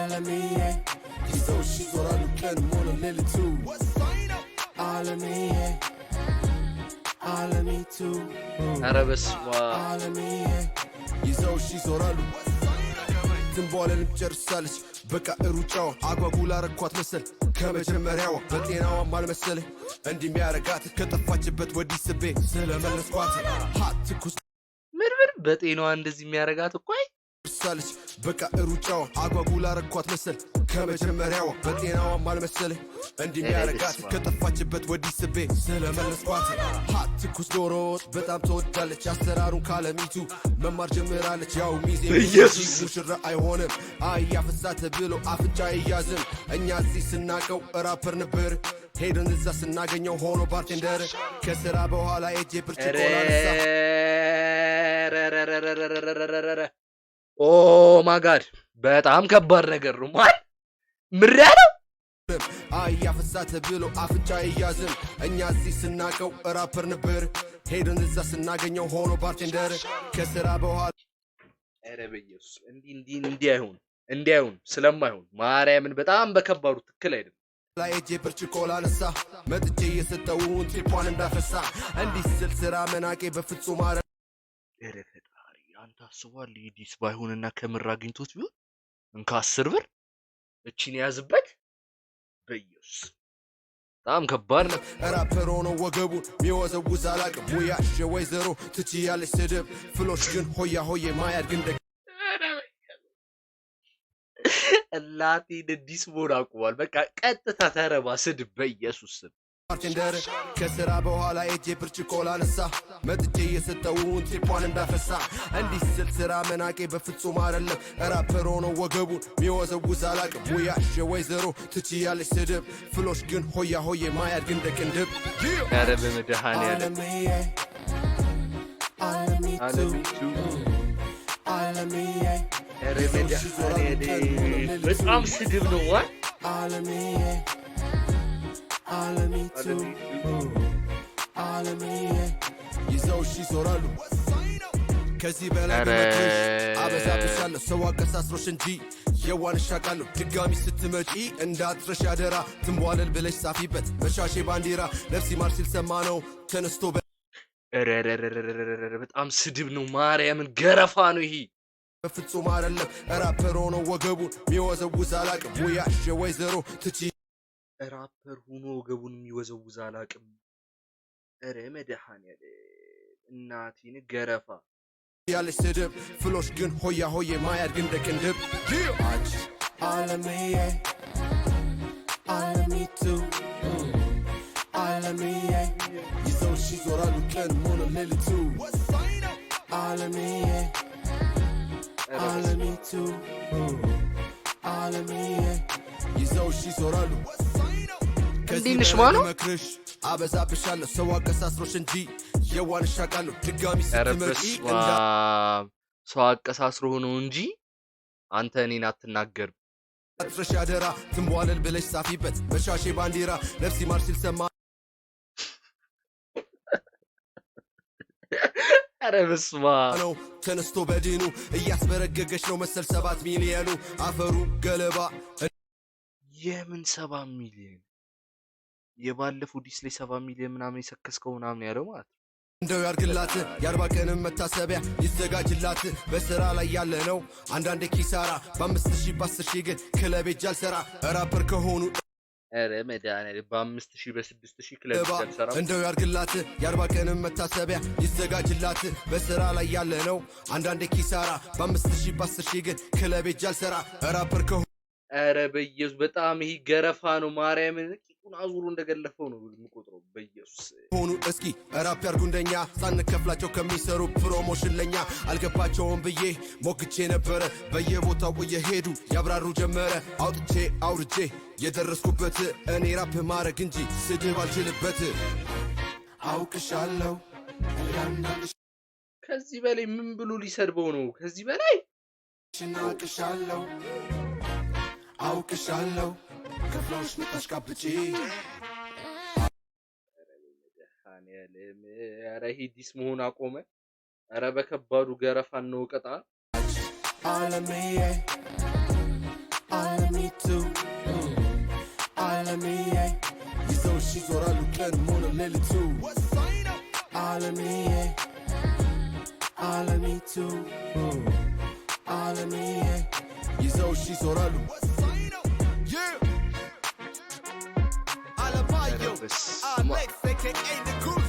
عالمية يسوي شي زرار كان مولا ليلة تو عالمية عالمي تو أنا بس عالمية يسوي شي زرار تنبول المجرسالش بكا اروچاو አጓጉላ ረኳት መሰል ከመጀመሪያው በጤናዋ ማልመሰለ እንዲህ ሚያረጋት ከጠፋችበት ወዲህ ስቤ ስለመለስኳት ሀትኩስ ምርምር በጤናዋ እንደዚህ የሚያረጋት እኮ ሳልሽ በቃ እሩጫው አጓጉላ ረኳት መሰል ከመጀመሪያው በጤናዋ ማልመሰለ እንዲህ ሚያረጋት ከጠፋችበት ወዲህ ስቤ ስለመለስኳት ሀትኩስ ዶሮ በጣም ተወዳለች አሰራሩን ካለሚቱ መማር ጀምራለች ያው ሚዜ ኢየሱስ ሙሽራ አይሆንም አያፈሳተ ብሎ አፍንጫ ይያዝም እኛ እዚህ ስናቀው ራፐር ነበር ሄደን እዛ ስናገኘው ሆኖ ባርቴንደር ከስራ በኋላ ኤጄ ብርጭቆ ላነሳ ኦ ማይ ጋድ በጣም ከባድ ነገር ነው ማለት ምር ያለው አያፈሳተ ብሎ አፍንጫ ይያዝም እኛ እዚህ ስናቀው ራፐር ነበር ሄደን እዛ ስናገኘው ሆኖ ባርቴንደር ከስራ በኋላ ኧረ በኢየሱስ እንዲህ አይሆን ስለማይሆን ማርያምን በጣም በከባዱ ትክክል አይደለም ላይጄ ብርጭቆ ላነሳ መጥቼ የሰጠውን ትሪፓን እንዳፈሳ እንዲህ ስል ስራ መናቄ በፍጹም አረ ኧረ ፈጣሪ አንተ አስቧል ዲስ ባይሆንና ከምር አግኝቶት ቢሆን እንካ 10 ብር እቺን ያዝበት በኢየሱስ በጣም ከባድ ነው ራፐር ሆኖ ወገቡን ሚወዘውዝ አላቅም ሙያሽ ወይዘሮ ትችያለሽ ስድብ ፍሎሽ ግን ሆያ ሆዬ ማያድግ እንደ እላቴ ዲስ ቦራ አቁሟል በቃ ቀጥታ ተረባ ስድብ በኢየሱስ ስም ባርቴንደር ከስራ በኋላ ኤጄ ብርጭቆ ላነሳ መጥቼ የሰጠውን ትሪፓን እንዳፈሳ እንዲህ ስል ስራ መናቄ በፍጹም አይደለም ራፐር ሆኖ ወገቡን ሚወዘውዝ አላቅም ሙያሽ ወይዘሮ ትችያለሽ ስድብ ፍሎሽ ግን ሆያ ሆዬ ማያድግ እንደ ቅንድብ ኧረ በመድኃኒዓለም ኧረ በመድኃኒዓለም በጣም ስድብ ነው ዋ عالمي تو عالمية يزوج يزورالو ከዚህ በላይ በመቶሽ አበዛብሻለሁ ሰው አቀሳስሮሽ እንጂ የዋንሽ አውቃለሁ ድጋሚ ስትመጪ እንዳትረሽ አደራ ትንቧለል ብለሽ ጻፊበት በሻሼ ባንዲራ ነፍሲ ማር ሲል ሰማ ነው ተነስቶ በጣም ስድብ ነው ማርያምን ገረፋ ነው ይሄ በፍጹም አይደለም ራፐር ሆኖ ወገቡን ሚወዘውዝ አላቅም ሙያሽ ወይዘሮ ትቺ ራፐር ሆኖ ወገቡን የሚወዘውዝ አላቅም ኧረ መድኃኒዓለም እናቴን ገረፋ ያለሽ ስድብ ፍሎሽ ግን ሆያ ሆዬ ማያድግ እንደ ቅንድብ عالمية عالمي تو عالمية يزوج يزورالو كان مولا ليلة تو عالمية عالمي تو عالمية يزوج يزورالو እንዲንሽ ማለት መክርሽ አበዛብሻለሁ ሰው አቀሳስሮሽ እንጂ የዋንሽ አውቃለሁ ድጋሚ ስትመጪ ሰው አቀሳስሮ ነው እንጂ አንተ እኔን አትናገርም አትረሽ አደራ ትንቧለል ብለሽ ጻፊበት በሻሼ ባንዲራ ነፍሲ ማር ሲል ሰማ ኧረ በስመ አብ ነው ተነስቶ በድኑ እያስበረገገች ነው መሰል 7 ሚሊዮኑ አፈሩ ገለባ የምን 7 ሚሊዮን የባለፈው ዲስ ላይ 7 ሚሊዮን ምናምን የሰከስከው ምናምን ያለው ማለት እንደው ያርግላት የ40 ቀንም መታሰቢያ ይዘጋጅላት በስራ ላይ ያለ ነው አንዳንዴ ኪሳራ በ5000 በ10000 ግን ክለብ ሄጃል ሰራ ራፐር ከሆኑ ኧረ መድኃኒዓለም በ5000 በ6000 ክለብ ሄጃል ሰራ እንደው ያርግላት የ40 ቀንም መታሰቢያ ይዘጋጅላት በስራ ላይ ያለ ነው አንዳንዴ ኪሳራ በ5000 በ10000 ግን ክለብ ሄጃል ሰራ ራፐር ከሆኑ ኧረ በኢየሱስ በጣም ይሄ ገረፋ ነው ማርያምን ቂጡን አዙሮ እንደገለፈው ነው የምቆጥረው በኢየሱስ ሆኑ እስኪ ራፕ ያርጉንደኛ ሳንከፍላቸው ከሚሰሩ ፕሮሞሽን ለኛ አልገባቸውም ብዬ ሞክቼ ነበረ በየቦታው እየሄዱ ያብራሩ ጀመረ አውጥቼ አውርጄ የደረስኩበት እኔ ራፕ ማረግ እንጂ ስድብ አልችልበት አውቅሻለሁ ከዚህ በላይ ምን ብሎ ሊሰድበው ነው ከዚህ በላይ አውቅሻለሁ አውቅሻለሁ ከፍሎሽ ምታሽቃብጪ ኧረ ሂዲስ መሆን አቆመ ኧረ በከባዱ ገረፋን ነው ቀጣ عالمية ይዞራሉ ቀንም ሆነ ሌሊቱ ዓለምዬ ዓለሚቱ ዓለምዬ ይዘውሽ ይዞራሉ Alamayo, Alex aka the Goose